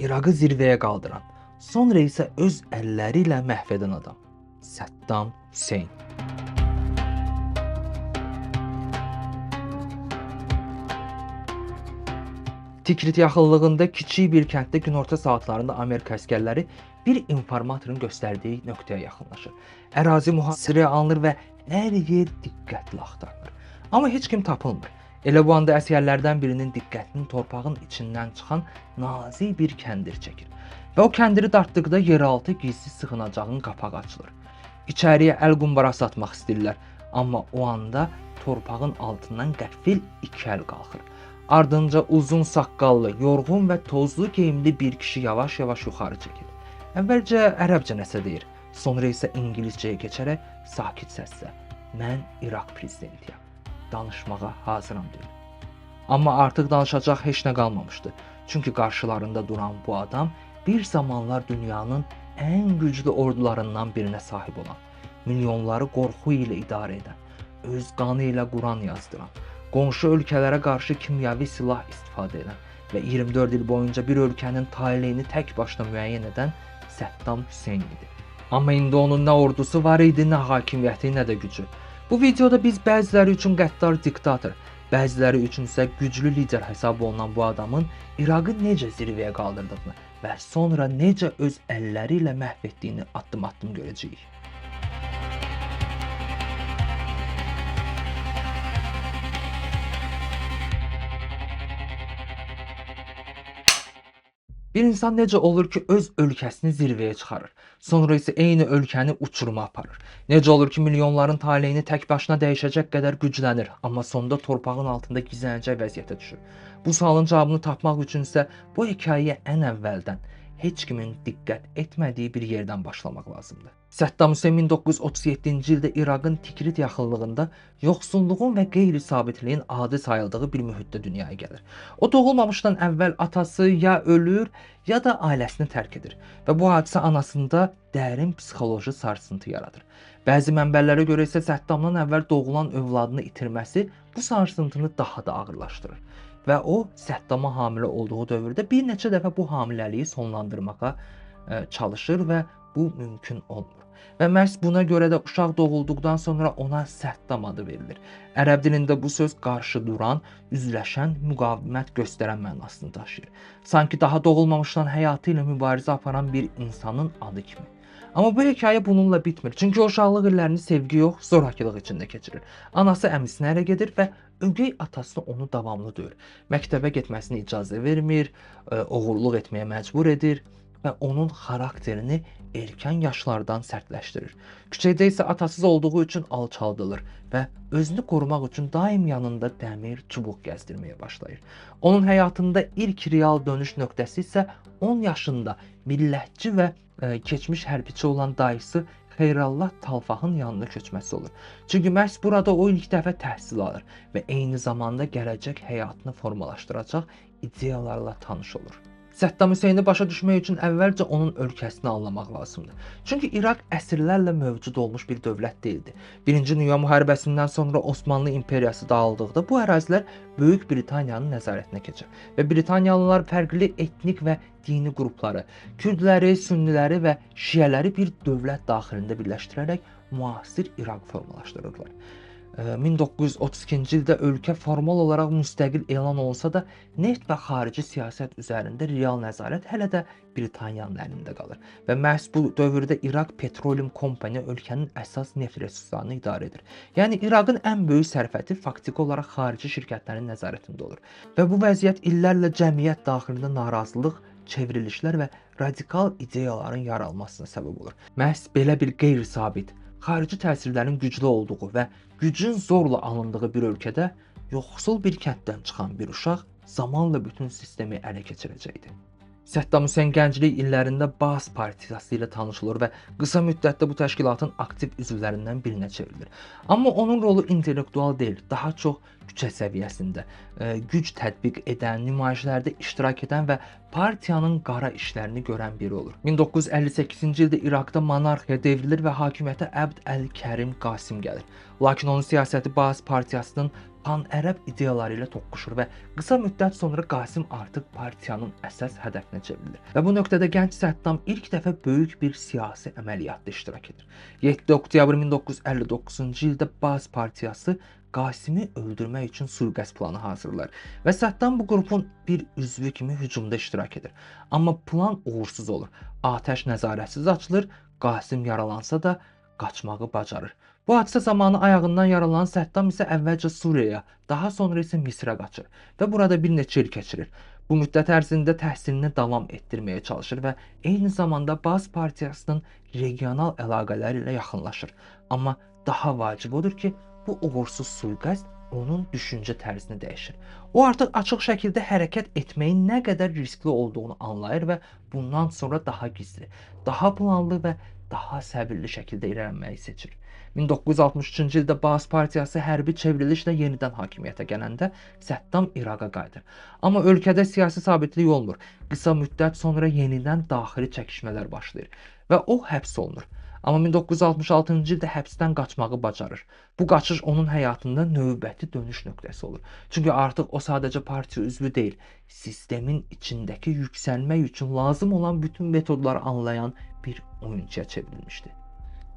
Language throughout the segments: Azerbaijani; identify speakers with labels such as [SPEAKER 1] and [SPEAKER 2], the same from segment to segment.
[SPEAKER 1] İraqı zirvəyə qaldıran, sonra isə öz əlləri ilə məhv edən adam. Səddam Hüseyn. Tikrit yaxınlığında kiçik bir kənddə günorta saatlarında Amerika əsgərləri bir informatorun göstərdiyi nöqtəyə yaxınlaşır. Ərazi mühasirəyə alınır və hər yer diqqətlə axtarılır. Amma heç kim tapılmır. Elə bu anda əsgərlərdən birinin diqqətini torpağın içindən çıxan nazik bir kəndir çəkir. Və o kəndiri dartdıqda yeraltı gizli sığınacağın qapağı açılır. İçəriyə əl qumbarası atmaq istəyirlər, amma o anda torpağın altından qəfil iki əl qalxır. Ardınca uzun saqqallı, yorğun və tozlu geyimli bir kişi yavaş-yavaş yuxarı çəkir. Əvvəlcə ərəbcə nəsə deyir, sonra isə ingiliscəyə keçərək sakit səslə "Mən İraq prezidentiyəm. Danışmağa hazıram" deyir. Amma artıq danışacaq heç nə qalmamışdı. Çünki qarşılarında duran bu adam bir zamanlar dünyanın ən güclü ordularından birinə sahib olan, milyonları qorxu ilə idarə edən, öz qanı ilə Quran yazdıran, qonşu ölkələrə qarşı kimyəvi silah istifadə edən və 24 il boyunca bir ölkənin taleyini tək başına müəyyən edən Səddam Hüseyn idi. Amma indi onun nə ordusu var idi, nə hakimiyyəti, nə də gücü. Bu videoda biz bəziləri üçün qəddar diktator, bəziləri üçün isə güclü lider hesab olunan bu adamın İraqı necə zirvəyə qaldırdığını və sonra necə öz əlləri ilə məhv etdiyini addım-addım görəcəyik. Bir insan necə olur ki, öz ölkəsini zirvəyə çıxarır, sonra isə eyni ölkəni uçuruma aparır? Necə olur ki, milyonların taleyini tək başına dəyişəcək qədər güclənir, amma sonda torpağın altında gizlənəcək vəziyyətə düşür? Bu sualın cavabını tapmaq üçün isə bu hekayəyə ən əvvəldən heç kimin diqqət etmədiyi bir yerdən başlamaq lazımdır. Səddam Hüseyn 1937-ci ildə İraqın Tikrit yaxınlığında yoxsulluğun və qeyri-sabitliyin adi sayıldığı bir mühitdə dünyaya gəlir. O doğulmamışdan əvvəl atası ya ölür, ya da ailəsini tərk edir və bu hadisə anasında dərin psixoloji sarsıntı yaradır. Bəzi mənbələrə görə isə Səddamdan əvvəl doğulan övladını itirməsi bu sarsıntını daha da ağırlaşdırır və o Səddama hamilə olduğu dövrdə bir neçə dəfə bu hamiləliyi sonlandırmağa çalışır və bu mümkün olmur. Və məhz buna görə də uşaq doğulduqdan sonra ona Səddam adı verilir. Ərəb dilində bu söz qarşı duran, üzləşən, müqavimət göstərən mənasını daşıyır. Sanki daha doğulmamışdan həyatı ilə mübarizə aparan bir insanın adı kimi. Amma bu hekayə bununla bitmir. Çünki o uşaqlıq illərini sevgi yox, zorakılıq içində keçirir. Anası əmisinə ərə gedir və ögey atası onu davamlı döyür. Məktəbə getməsinə icazə vermir, oğurluq etməyə məcbur edir və onun xarakterini erkən yaşlardan sərtləşdirir. Küçədə isə atasız olduğu üçün alçaldılır və özünü qorumaq üçün daim yanında dəmir, çubuq gəzdirməyə başlayır. Onun həyatında ilk real dönüş nöqtəsi isə 10 yaşında millətçi və keçmiş hərbiçi olan dayısı Xeyrallah Talfahın yanına köçməsi olur. Çünki məhz burada o ilk dəfə təhsil alır və eyni zamanda gələcək həyatını formalaşdıracaq ideyalarla tanış olur. Səddam Hüseyni başa düşmək üçün əvvəlcə onun ölkəsini anlamaq lazımdır. Çünki İraq əsrlərlə mövcud olmuş bir dövlət deyildi. Birinci Dünya müharibəsindən sonra Osmanlı imperiyası dağıldıqda bu ərazilər Böyük Britaniyanın nəzarətinə keçir və Britaniyalılar fərqli etnik və dini qrupları, Kürdləri, Sünniləri və Şiələri bir dövlət daxilində birləşdirərək müasir İraq formalaşdırırlar. 1932-ci ildə ölkə formal olaraq müstəqil elan olsa da, neft və xarici siyasət üzərində real nəzarət hələ də Britaniyanın əlində qalır və məhz bu dövrdə İraq Petroleum Company ölkənin əsas neft resurslarını idarə edir. Yəni İraqın ən böyük sərvəti faktiki olaraq xarici şirkətlərin nəzarətində olur və bu vəziyyət illərlə cəmiyyət daxilində narazılıq, çevrilişlər və radikal ideyaların yaralmasına səbəb olur. Məhz belə bir qeyri-sabit, xarici təsirlərin güclü olduğu və gücün zorla alındığı bir ölkədə yoxsul bir kənddən çıxan bir uşaq zamanla bütün sistemi ələ keçirəcəkdi. Səddam Hüseyn gənclik illərində Baas Partiyası ilə tanışılır və qısa müddətdə bu təşkilatın aktiv üzvlərindən birinə çevrilir. Amma onun rolu intellektual deyil, daha çox küçə səviyyəsində güc tətbiq edən, nümayişlərdə iştirak edən və partiyanın qara işlərini görən biri olur. 1958-ci ildə İraqda monarxiya devrilir və hakimiyyətə Əbd əl-Kərim Qasim gəlir. Lakin onun siyasəti Baas partiyasının pan-ərəb ideyaları ilə toqquşur və qısa müddət sonra Qasim artıq partiyanın əsas hədəfinə çevrilir. Və bu nöqtədə gənc Səddam ilk dəfə böyük bir siyasi əməliyyatda iştirak edir. 7 oktyabr 1959-cu ildə Baas partiyası Qasimi öldürmək üçün sui-qəsd planı hazırlar və Səddam bu qrupun bir üzvü kimi hücumda iştirak edir. Amma plan uğursuz olur. Atəş nəzarətsiz açılır, Qasim yaralansa da qaçmağı bacarır. Bu hadisə zamanı ayağından yaralanan Səddam isə əvvəlcə Suriyaya, daha sonra isə Misrə qaçır və burada bir neçə il keçirir. Bu müddət ərzində təhsilini davam etdirməyə çalışır və eyni zamanda Baas partiyasının regional əlaqələri ilə yaxınlaşır. Amma daha vacib odur ki, bu uğursuz sui-qəsd onun düşüncə tərzini dəyişir. O artıq açıq şəkildə hərəkət etməyin nə qədər riskli olduğunu anlayır və bundan sonra daha gizli, daha planlı və daha səbirli şəkildə irəliləməyi seçir. 1963-cü ildə Baas partiyası hərbi çevrilişlə yenidən hakimiyyətə gələndə Səddam İraqa qayıdır. Amma ölkədə siyasi sabitlik olmur. Qısa müddət sonra yenidən daxili çəkişmələr başlayır və o həbs olunur. Amma 1966-cı ildə həbsdən qaçmağı bacarır. Bu qaçış onun həyatında növbəti dönüş nöqtəsi olur. Çünki artıq o sadəcə partiya üzvü deyil, sistemin içindəki yüksəlmək üçün lazım olan bütün metodları anlayan bir oyunçuya çevrilmişdi.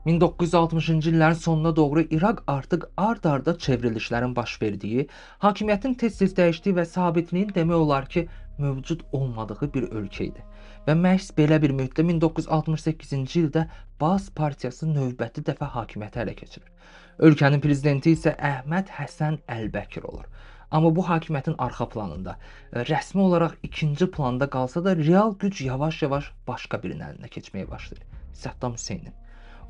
[SPEAKER 1] 1960-cı illərin sonuna doğru İraq artıq ard-arda çevrilişlərin baş verdiyi, hakimiyyətin tez-tez dəyişdiyi və sabitliyin demək olar ki, mövcud olmadığı bir ölkə idi. Və məhz belə bir müddətdə 1968-ci ildə Baas partiyası növbəti dəfə hakimiyyəti ələ keçirir. Ölkənin prezidenti isə Əhməd Həsən Əlbəkir olur. Amma bu hakimiyyətin arxa planında, rəsmi olaraq ikinci planda qalsa da real güc yavaş-yavaş başqa birinin əlinə keçməyə başlayır. Səddam Hüseynin.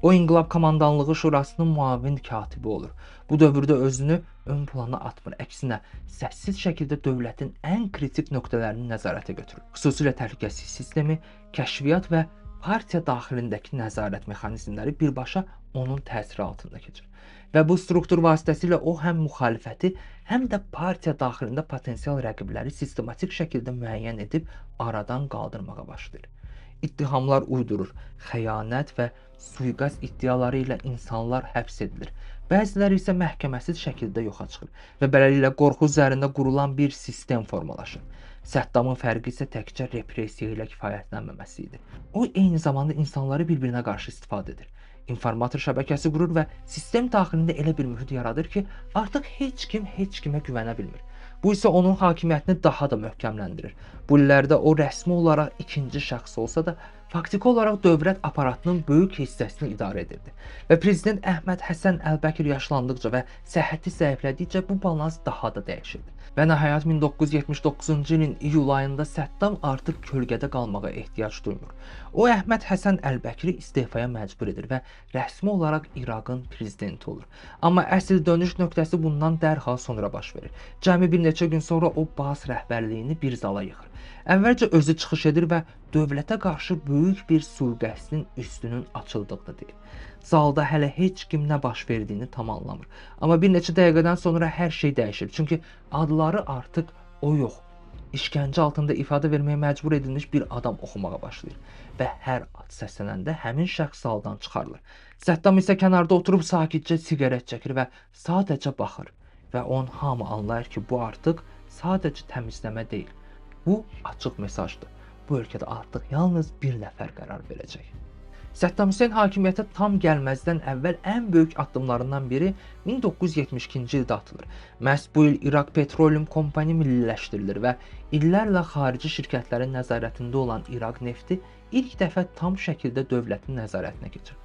[SPEAKER 1] O İnqilab Komandanlığı Şurasının müavin katibi olur. Bu dövrdə özünü ön plana atmır. Əksinə, səssiz şəkildə dövlətin ən kritik nöqtələrini nəzarətə götürür. Xüsusilə təhlükəsizlik sistemi, kəşfiyyat və partiya daxilindəki nəzarət mexanizmləri birbaşa onun təsiri altında keçir. Və bu struktur vasitəsilə o həm müxalifəti, həm də partiya daxilində potensial rəqibləri sistematik şəkildə müəyyən edib aradan qaldırmağa başlayır. İttihamlar uydurur, xəyanət və sui-qəsd iddiaları ilə insanlar həbs edilir. Bəziləri isə məhkəməsiz şəkildə yoxa çıxır və beləliklə qorxu üzərində qurulan bir sistem formalaşır. Səddamın fərqi isə təkcə repressiya ilə kifayətlənməməsi idi. O eyni zamanda insanları bir-birinə qarşı istifadə edir. İnformator şəbəkəsi qurur və sistem daxilində elə bir mühit yaradır ki, artıq heç kim heç kimə güvənə bilmir. Bu isə onun hakimiyyətini daha da möhkəmləndirir. Bu illərdə o rəsmi olaraq ikinci şəxs olsa da, faktiki olaraq dövlət aparatının böyük hissəsini idarə edirdi. Və prezident Əhməd Həsən Əlbəkir yaşlandıqca və səhhəti zəiflədikcə bu balans daha da dəyişirdi. Və nəhayət 1979-cu ilin iyul ayında Səddam artıq kölgədə qalmağa ehtiyac duymur. O Əhməd Həsən Əlbəkiri istefaya məcbur edir və rəsmi olaraq İraqın prezidenti olur. Amma əsl dönüş nöqtəsi bundan dərhal sonra baş verir. Cəmi bir neçə gün sonra o Baas rəhbərliyini bir zala yığır. Əvvəlcə özü çıxış edir və dövlətə qarşı böyük bir sui-qəsdin üstünün açıldığını deyir. Zalda hələ heç kim nə baş verdiyini tam anlamır. Amma bir neçə dəqiqədən sonra hər şey dəyişir. Çünki adları artıq o yox, işgəncə altında ifadə verməyə məcbur edilmiş bir adam oxumağa başlayır. Və hər ad səslənəndə həmin şəxs zaldan çıxarılır. Səddam isə kənarda oturub sakitcə siqaret çəkir və sadəcə baxır. Və onun hamı anlayır ki, bu artıq sadəcə təmizləmə deyil. Bu açıq mesajdır. Bu ölkədə artıq yalnız bir nəfər qərar verəcək. Səddam Hüseyn hakimiyyətə tam gəlməzdən əvvəl ən böyük addımlarından biri 1972-ci ildə atılır. Məhz bu il İraq Petroleum Kompaniya milliləşdirilir və illərlə xarici şirkətlərin nəzarətində olan İraq nefti ilk dəfə tam şəkildə dövlətin nəzarətinə keçir.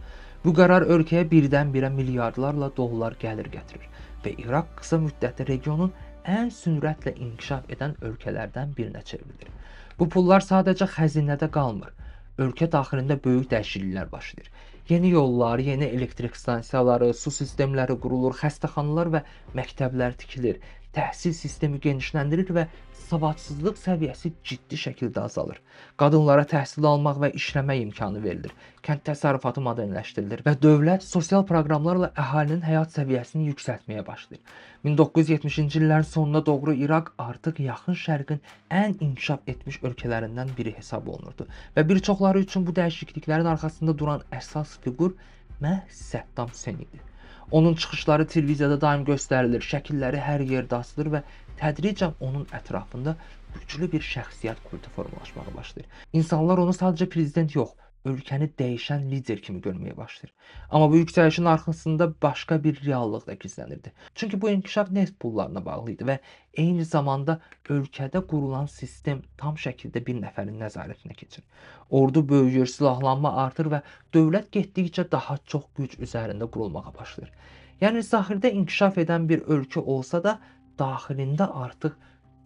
[SPEAKER 1] Bu qərar ölkəyə birdən-birə milyardlarla dollar gəlir gətirir və İraq qısa müddətdə regionun ən sürətlə inkişaf edən ölkələrdən birinə çevrilir. Bu pullar sadəcə xəzinədə qalmır. Ölkə daxilində böyük dəyişikliklər başlayır. Yeni yollar, yeni elektrik stansiyaları, su sistemləri qurulur, xəstəxanalar və məktəblər tikilir. təhsil sistemi genişləndirir və savadsızlıq səviyyəsi ciddi şəkildə azalır. Qadınlara təhsil almaq və işləmək imkanı verilir. Kənd təsərrüfatı modernləşdirilir və dövlət sosial proqramlarla əhalinin həyat səviyyəsini yüksəltməyə başlayır. 1970-ci illərin sonuna doğru İraq artıq Yaxın Şərqin ən inkişaf etmiş ölkələrindən biri hesab olunurdu və bir çoxları üçün bu dəyişikliklərin arxasında duran əsas fiqur məhz Səddam Hüseyn idi. Onun çıxışları televiziyada daim göstərilir, şəkilləri hər yerdə asılır və tədricən onun ətrafında güclü bir şəxsiyyət kultu formalaşmağa başlayır. İnsanlar onu sadəcə prezident yox, ölkəni dəyişən lider kimi görməyə başlayır. Amma bu yüksəlişin arxasında başqa bir reallıq da gizlənirdi. Çünki bu inkişaf neft pullarına bağlı idi və eyni zamanda ölkədə qurulan sistem tam şəkildə bir nəfərin nəzarətinə keçir. Ordu böyüyür, silahlanma artır və dövlət getdikcə daha çox güc üzərində qurulmağa başlayır. Yəni zahirdə inkişaf edən bir ölkə olsa da, daxilində artıq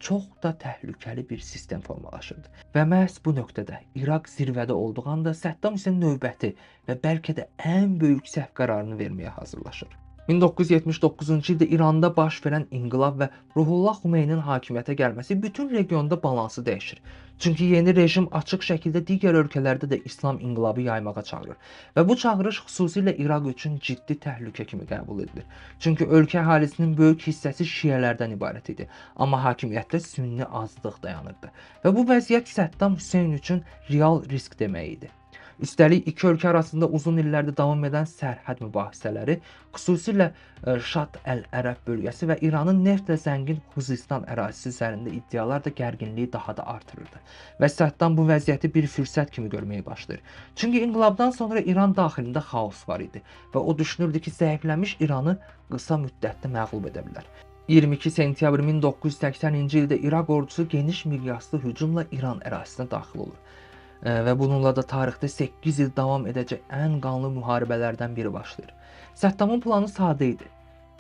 [SPEAKER 1] çox da təhlükəli bir sistem formalaşırdı. Və məhz bu nöqtədə İraq zirvədə olduğu anda Səddam Hüseyn növbəti və bəlkə də ən böyük səhv qərarını verməyə hazırlaşır. 1979-cu ildə İranda baş verən inqilab və Ruhullah Xumeynin hakimiyyətə gəlməsi bütün regionda balansı dəyişir. Çünki yeni rejim açıq şəkildə digər ölkələrdə də İslam inqilabı yaymağa çağırır. Və bu çağırış xüsusilə İraq üçün ciddi təhlükə kimi qəbul edilir. Çünki ölkə əhalisinin böyük hissəsi şiələrdən ibarət idi, amma hakimiyyətdə sünni azlıq dayanırdı. Və bu vəziyyət Səddam Hüseyn üçün real risk demək idi. Üstəlik iki ölkə arasında uzun illərdir davam edən sərhəd mübahisələri, xüsusilə Şat əl-Ərəb bölgəsi və İranın neftlə zəngin Xuzistan ərazisi üzərində iddialar da gərginliyi daha da artırırdı. Və Səddam bu vəziyyəti bir fürsət kimi görməyə başlayır. Çünki inqilabdan sonra İran daxilində xaos var idi və o düşünürdü ki, zəifləmiş İranı qısa müddətdə məğlub edə bilər. 22 sentyabr 1980-ci ildə İraq ordusu geniş miqyaslı hücumla İran ərazisinə daxil olur. Və bununla da tarixdə 8 il davam edəcək ən qanlı müharibələrdən biri başlayır. Səddamın planı sadə idi.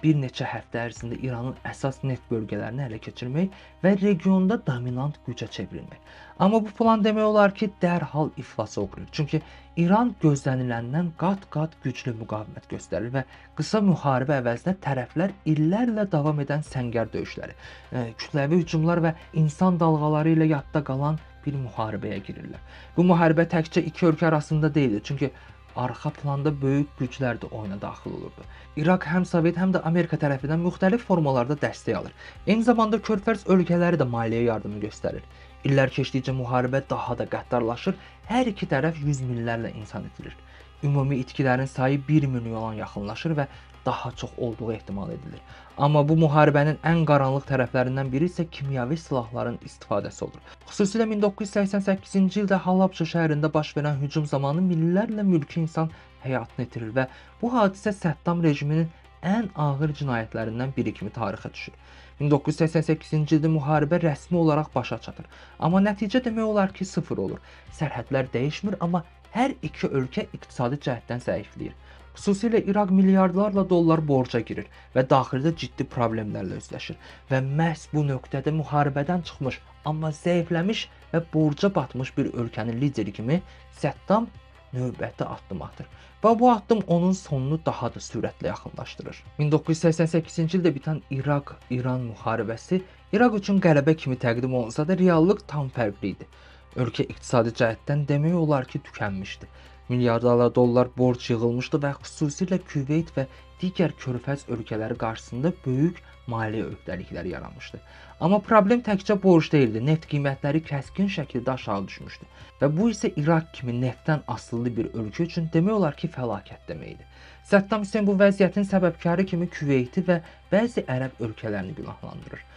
[SPEAKER 1] Bir neçə həftə ərzində İranın əsas neft bölgələrini ələ keçirmək və regionda dominant gücə çevrilmək. Amma bu plan demək olar ki, dərhal iflasa uğrayır. Çünki İran gözləniləndən qat-qat güclü müqavimət göstərir və qısa müharibə əvəzinə tərəflər illərlə davam edən səngər döyüşləri, kütləvi hücumlar və insan dalğaları ilə yadda qalan bir müharibəyə girirlər. Bu müharibə təkcə iki ölkə arasında deyildi, çünki arxa planda böyük güclər də oyuna daxil olurdu. İraq həm Sovet, həm də Amerika tərəfindən müxtəlif formalarda dəstək alır. Eyni zamanda Körfəz ölkələri də maliyyə yardımı göstərir. İllər keçdikcə müharibə daha da qəddarlaşır, hər iki tərəf yüz minlərlə insan itirir. Ümumi itkilərin sayı 1 milyona yaxınlaşır və daha çox olduğu ehtimal edilir. Amma bu müharibənin ən qaranlıq tərəflərindən biri isə kimyəvi silahların istifadəsi olur. Xüsusilə 1988-ci ildə Halabja şəhərində baş verən hücum zamanı minlərlə mülki insan həyatını itirir və bu hadisə Səddam rejiminin ən ağır cinayətlərindən biri kimi tarixə düşür. 1988-ci ildə müharibə rəsmi olaraq başa çatır. Amma nəticə demək olar ki, sıfır olur. Sərhədlər dəyişmir, amma hər iki ölkə iqtisadi cəhətdən zəifləyir. Xüsusilə İraq milyardlarla dollar borca girir və daxildə ciddi problemlərlə üzləşir. Və məhz bu nöqtədə müharibədən çıxmış, amma zəifləmiş və borca batmış bir ölkənin lideri kimi Səddam növbəti addım atır. Və bu addım onun sonunu daha da sürətlə yaxınlaşdırır. 1988-ci ildə bitən İraq-İran müharibəsi İraq üçün qələbə kimi təqdim olunsa da reallıq tam fərqli idi. Ölkə iqtisadi cəhətdən demək olar ki, tükənmişdi. Milyardlarla dollar borc yığılmışdı və xüsusilə Küveyt və digər körfəz ölkələri qarşısında böyük maliyyə öhdəlikləri yaranmışdı. Amma problem təkcə borc deyildi, neft qiymətləri kəskin şəkildə aşağı düşmüşdü və bu isə İraq kimi neftdən asıllı bir ölkə üçün demək olar ki, fəlakət deməkdir. Səddam Hüseyn bu vəziyyətin səbəbkarı kimi Küveyti və bəzi ərəb ölkələrini günahlandırır.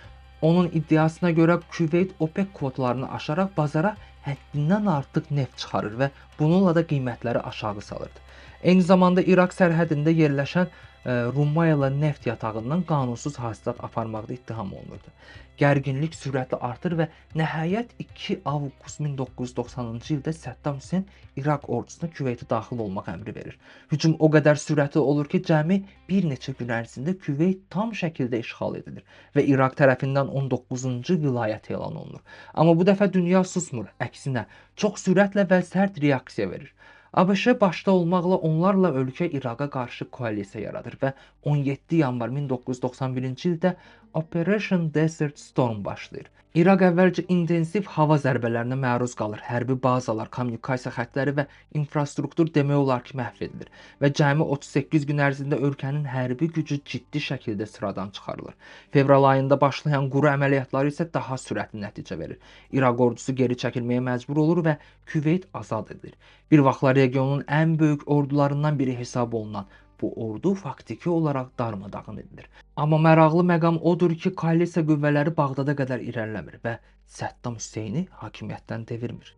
[SPEAKER 1] Onun iddiasına görə Küveyt OPEC kvotlarını aşaraq bazara həddindən artıq neft çıxarır və bununla da qiymətləri aşağı salırdı. Eyni zamanda İraq sərhədində yerləşən Rumayla neft yatağından qanunsuz hasilat aparmaqda ittiham olunurdu. Gərginlik sürətlə artır və nəhayət 2 avqust 1990-cı ildə Səddam Hüseyn İraq ordusuna Küveytə daxil olmaq əmri verir. Hücum o qədər sürətli olur ki, cəmi bir neçə gün ərzində Küveyt tam şəkildə işğal edilir və İraq tərəfindən 19-cu vilayət elan olunur. Amma bu dəfə dünya susmur, əksinə çox sürətlə və sərt reaksiya verir. ABŞ başda olmaqla onlarla ölkə İraqa qarşı koalisiya yaradır və 17 yanvar 1991-ci ildə Operation Desert Storm başlayır. İraq əvvəlcə intensiv hava zərbələrinə məruz qalır. Hərbi bazalar, kommunikasiya xəttləri və infrastruktur demək olar ki, məhv edilir və cəmi 38 gün ərzində ölkənin hərbi gücü ciddi şəkildə sıradan çıxarılır. Fevral ayında başlayan quru əməliyyatları isə daha sürətli nəticə verir. İraq ordusu geri çəkilməyə məcbur olur və Küveyt azad edilir. Bir vaxtlar regionun ən böyük ordularından biri hesab olunan bu ordu faktiki olaraq darmadağın edilir. Amma maraqlı məqam odur ki, koalisiya qüvvələri Bağdada qədər irəliləmir və Səddam Hüseyni hakimiyyətdən devirmir.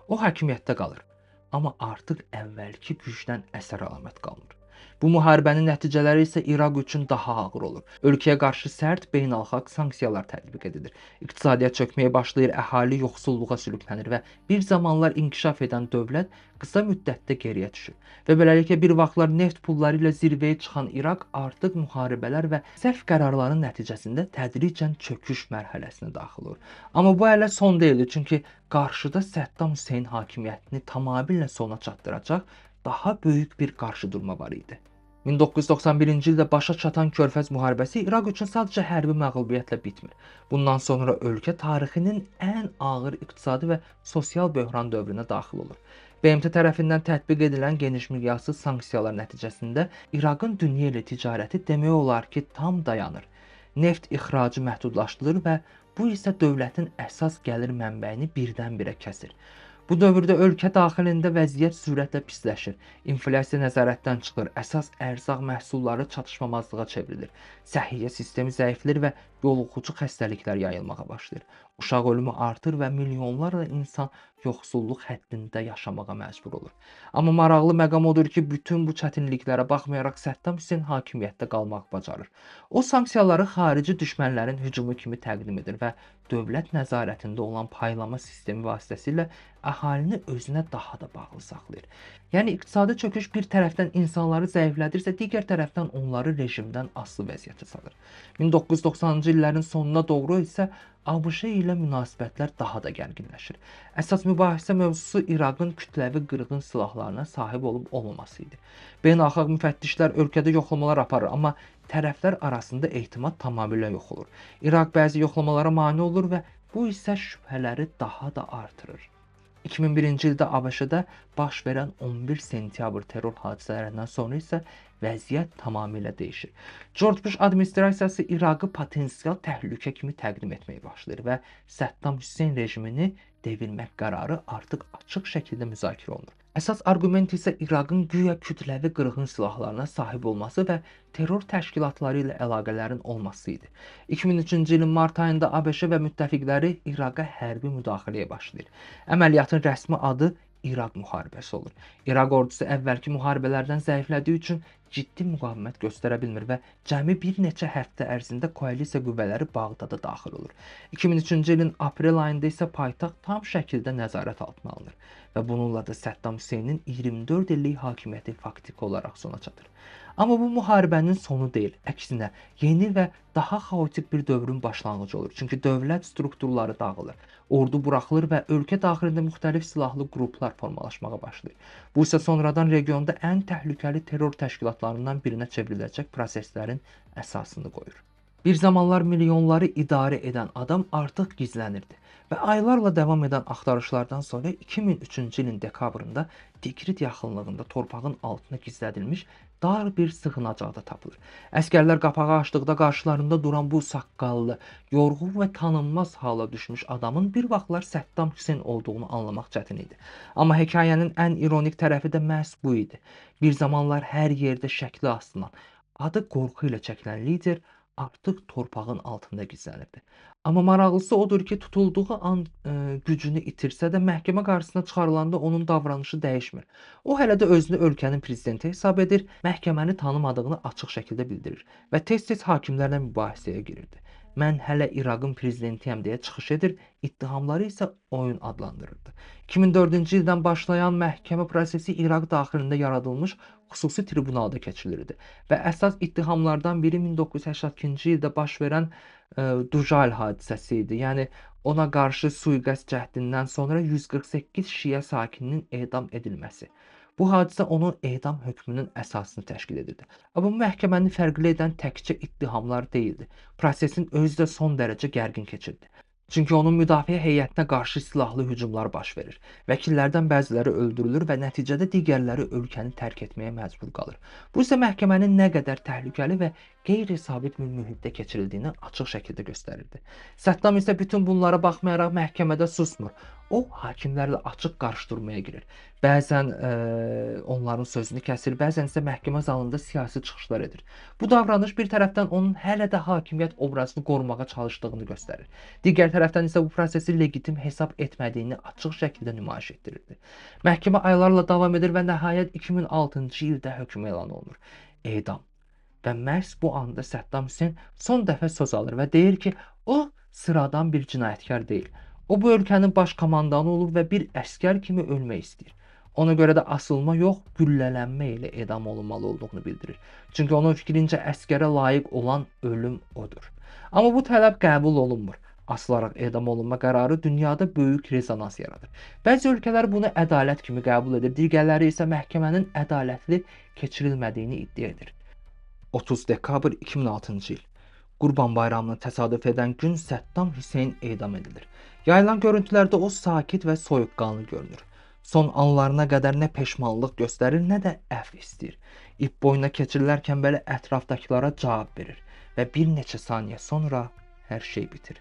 [SPEAKER 1] O hakimiyyətdə qalır, amma artıq əvvəlki gücdən əsər-əlamət qalmır. Bu müharibənin nəticələri isə İraq üçün daha ağır olur. Ölkəyə qarşı sərt beynəlxalq sanksiyalar tətbiq edilir. İqtisadiyyat çökməyə başlayır, əhali yoxsulluğa sürüklənir və bir zamanlar inkişaf edən dövlət qısa müddətdə geriyə düşür. Və beləliklə bir vaxtlar neft pulları ilə zirvəyə çıxan İraq artıq müharibələr və səhv qərarların nəticəsində tədricən çöküş mərhələsinə daxil olur. Amma bu hələ son deyildi, çünki qarşıda Səddam Hüseyn hakimiyyətini tamamilə sona çatdıracaq daha böyük bir qarşıdurma var idi. 1991-ci ildə başa çatan Körfəz müharibəsi İraq üçün sadəcə hərbi məğlubiyyətlə bitmir. Bundan sonra ölkə tarixinin ən ağır iqtisadi və sosial böhran dövrünə daxil olur. BMT tərəfindən tətbiq edilən geniş miqyaslı sanksiyalar nəticəsində İraqın dünya ilə ticarəti demək olar ki, tam dayanır. Neft ixracı məhdudlaşdırılır və bu isə dövlətin əsas gəlir mənbəyini birdən-birə kəsir. Bu dövrdə ölkə daxilində vəziyyət sürətlə pisləşir. İnflyasiya nəzarətdən çıxır, əsas ərzaq məhsulları çatışmamazlığa çevrilir. Səhiyyə sistemi zəifləyir və yoluxucu xəstəliklər yayılmağa başlayır. Uşaq ölümü artır və milyonlarla insan yoxsulluq həddində yaşamağa məcbur olur. Amma maraqlı məqam odur ki, bütün bu çətinliklərə baxmayaraq Səddam Hüseyn hakimiyyətdə qalmaq bacarır. O sanksiyaları xarici düşmənlərin hücumu kimi təqdim edir və dövlət nəzarətində olan paylama sistemi vasitəsilə əhalini özünə daha da bağlı saxlayır. Yəni iqtisadi çöküş bir tərəfdən insanları zəiflədirsə, digər tərəfdən onları rejimdən asılı vəziyyətə salır. 1990-cı illərin sonuna doğru isə ABŞ ilə münasibətlər daha da gərginləşir. Əsas mübahisə mövzusu İraqın kütləvi qırğın silahlarına sahib olub olmaması idi. Beynəlxalq müfəttişlər ölkədə yoxlamalar aparır, amma tərəflər arasında etimad tamamilə yox olur. İraq bəzi yoxlamalara mane olur və bu isə şübhələri daha da artırır. 2001-ci ildə ABŞ-da baş verən 11 sentyabr terror hadisələrindən sonra isə vəziyyət tamamilə dəyişir. George Bush administrasiyası İraqı potensial təhlükə kimi təqdim etməyə başlayır və Səddam Hüseyn rejimini devirmək qərarı artıq açıq şəkildə müzakirə olunur. Əsas arqument isə İraqın güya kütləvi qırğın silahlarına sahib olması və terror təşkilatları ilə əlaqələrin olması idi. 2003-cü ilin mart ayında ABŞ və müttəfiqləri İraqa hərbi müdaxiləyə başlayır. Əməliyyatın rəsmi adı İraq müharibəsi olur. İraq ordusu əvvəlki müharibələrdən zəiflədiyi üçün ciddi müqavimət göstərə bilmir və cəmi bir neçə həftə ərzində koalisiya qüvvələri Bağdada daxil olur. 2003-cü ilin aprel ayında isə paytaxt tam şəkildə nəzarət altına alınır və bununla da Səddam Hüseynin 24 illik hakimiyyəti faktiki olaraq sona çatır. Amma bu müharibənin sonu deyil, əksinə yeni və daha xaotik bir dövrün başlanğıcı olur. Çünki dövlət strukturları dağılır, ordu buraxılır və ölkə daxilində müxtəlif silahlı qruplar formalaşmağa başlayır. Bu isə sonradan regionda ən təhlükəli terror təşkilatlarından birinə çevriləcək proseslərin əsasını qoyur. Bir zamanlar milyonları idarə edən adam artıq gizlənirdi və aylarla davam edən axtarışlardan sonra 2003-cü ilin dekabrında Tikrit yaxınlığında torpağın altına gizlədilmiş dar bir sığınacaqda tapılır. Əskərlər qapağı açdıqda qarşılarında duran bu saqqallı, yorğun və tanınmaz hala düşmüş adamın bir vaxtlar Səddam Hüseyn olduğunu anlamaq çətin idi. Amma hekayənin ən ironik tərəfi də məhz bu idi. Bir zamanlar hər yerdə şəkli asılan, adı qorxu ilə çəkilən lider artıq torpağın altında gizlənirdi. Amma maraqlısı odur ki, tutulduğu an gücünü itirsə də məhkəmə qarşısına çıxarılanda onun davranışı dəyişmir. O hələ də özünü ölkənin prezidenti hesab edir, məhkəməni tanımadığını açıq şəkildə bildirir və tez-tez hakimlərlə mübahisəyə girirdi. Mən hələ İraqın prezidentiyəm deyə çıxış edir, ittihamları isə oyun adlandırırdı. 2004-cü ildən başlayan məhkəmə prosesi İraq daxilində yaradılmış xüsusi tribunalda keçirilirdi və əsas ittihamlardan biri 1982-ci ildə baş verən Dujal hadisəsi idi. Yəni ona qarşı sui-qəsd cəhdindən sonra 148 şiə sakininin edam edilməsi. Bu hadisə onun edam hökmünün əsasını təşkil edirdi. Amma bu məhkəməni fərqli edən təkcə ittihamlar deyildi. Prosesin özü də son dərəcə gərgin keçirdi. Çünki onun müdafiə heyətinə qarşı silahlı hücumlar baş verir. Vəkillərdən bəziləri öldürülür və nəticədə digərləri ölkəni tərk etməyə məcbur qalır. Bu isə məhkəmənin nə qədər təhlükəli və qeyri-sabit bir mühitdə keçirildiyini açıq şəkildə göstərirdi. Səddam isə bütün bunlara baxmayaraq məhkəmədə susmur. O, hakimlərlə açıq qarşıdurmaya girir. Bəzən onların sözünü kəsir, bəzən isə məhkəmə zalında siyasi çıxışlar edir. Bu davranış bir tərəfdən onun hələ də hakimiyyət obrazını qorumağa çalışdığını göstərir. Digər tərəfdən isə bu prosesi legitim hesab etmədiyini açıq şəkildə nümayiş etdirirdi. Məhkəmə aylarla davam edir və nəhayət 2006-cı ildə hökm elan olunur. Edam. Və məhz bu anda Səddam Hüseyn son dəfə söz alır və deyir ki, o sıradan bir cinayətkar deyil. O bu ölkənin baş komandanı olub və bir əsgər kimi ölmək istəyir. Ona görə də asılma yox, güllələnmə ilə edam olunmalı olduğunu bildirir. Çünki onun fikrincə əsgərə layiq olan ölüm odur. Amma bu tələb qəbul olunmur. Asılaraq edam olunma qərarı dünyada böyük rezonans yaradır. Bəzi ölkələr bunu ədalət kimi qəbul edir, digərləri isə məhkəmənin ədalətli keçirilmədiyini iddia edir. 30 dekabr 2006-cı il. Qurban Bayramını təsadüf edən gün Səddam Hüseyn edam edilir. Yayılan görüntülərdə o sakit və soyuqqanlı görünür. Son anlarına qədər nə peşmanlıq göstərir, nə də əfv istəyir. İp boyuna keçirilərkən belə ətrafdakılara cavab verir və bir neçə saniyə sonra hər şey bitir.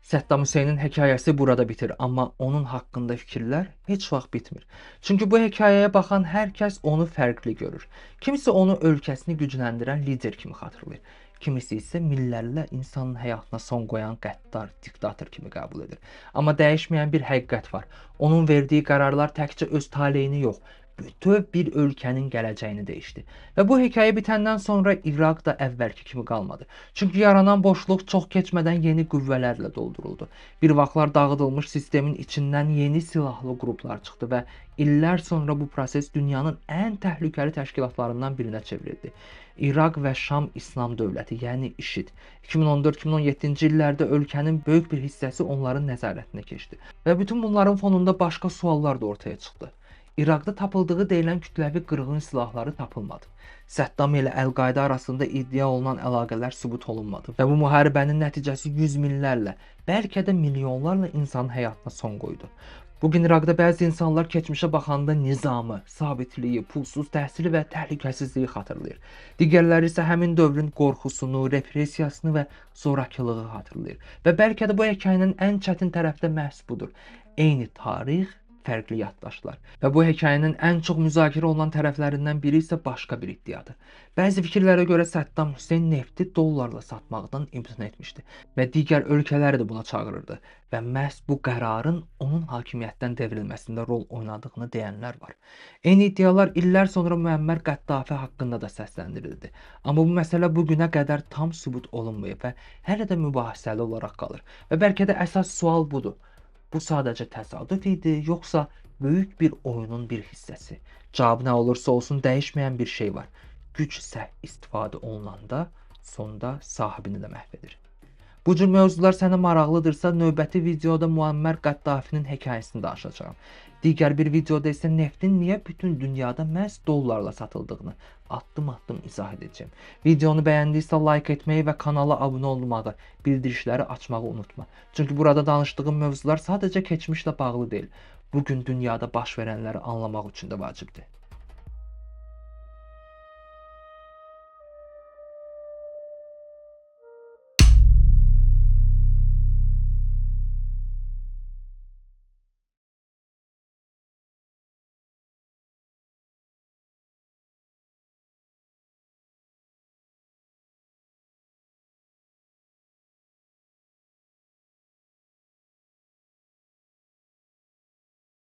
[SPEAKER 1] Səddam Hüseynin hekayəsi burada bitir, amma onun haqqında fikirlər heç vaxt bitmir. Çünki bu hekayəyə baxan hər kəs onu fərqli görür. Kimisi onu ölkəsini gücləndirən lider kimi xatırlayır. Kimisi isə minlərlə insanın həyatına son qoyan qəddar, diktator kimi qəbul edir. Amma dəyişməyən bir həqiqət var. Onun verdiyi qərarlar təkcə öz taleyini yox, bütöv bir ölkənin gələcəyini dəyişdi. Və bu hekayə bitəndən sonra İraq da əvvəlki kimi qalmadı. Çünki yaranan boşluq çox keçmədən yeni qüvvələrlə dolduruldu. Bir vaxtlar dağıdılmış sistemin içindən yeni silahlı qruplar çıxdı və illər sonra bu proses dünyanın ən təhlükəli təşkilatlarından birinə çevrildi. İraq və Şam İslam dövləti, yəni IŞİD, 2014-2017-ci illərdə ölkənin böyük bir hissəsi onların nəzarətinə keçdi. Və bütün bunların fonunda başqa suallar da ortaya çıxdı. İraqda tapıldığı deyilən kütləvi qırğın silahları tapılmadı. Səddam ilə Əl-Qayda arasında iddia olunan əlaqələr sübut olunmadı və bu müharibənin nəticəsi yüz minlərlə, bəlkə də milyonlarla insanın həyatına son qoydu. Bugün İraqda bəzi insanlar keçmişə baxanda nizamı, sabitliyi, pulsuz təhsili və təhlükəsizliyi xatırlayır. Digərləri isə həmin dövrün qorxusunu, repressiyasını və zorakılığı xatırlayır. Və bəlkə də bu hekayənin ən çətin tərəfi də məhz budur. Eyni tarix, fərqli yaddaşlar. Və bu hekayənin ən çox müzakirə olunan tərəflərindən biri isə başqa bir iddiadır. Bəzi fikirlərə görə Səddam Hüseyn nefti dollarla satmaqdan imtina etmişdi və digər ölkələri də buna çağırırdı və məhz bu qərarın onun hakimiyyətdən devrilməsində rol oynadığını deyənlər var. Eyni iddialar illər sonra Müəmmər Qəddafi haqqında da səsləndirildi. Amma bu məsələ bugünə qədər tam sübut olunmayıb və hələ də mübahisəli olaraq qalır. Və bəlkə də əsas sual budur. Bu sadəcə təsadüf idi, yoxsa böyük bir oyunun bir hissəsi? Cavab nə olursa olsun dəyişməyən bir şey var. Güc səhv istifadə olunanda sonda sahibini də məhv edir. Bu cür mövzular sənə maraqlıdırsa, növbəti videoda Müəmmər Qəddafinin hekayəsini danışacağam. Digər bir videoda isə neftin niyə bütün dünyada məhz dollarla satıldığını addım-addım izah edəcəm. Videonu bəyəndiysə like etməyi və kanala abunə olmağı, bildirişləri açmağı unutma. Çünki burada danışdığım mövzular sadəcə keçmişlə bağlı deyil. Bugün dünyada baş verənləri anlamaq üçün də vacibdir.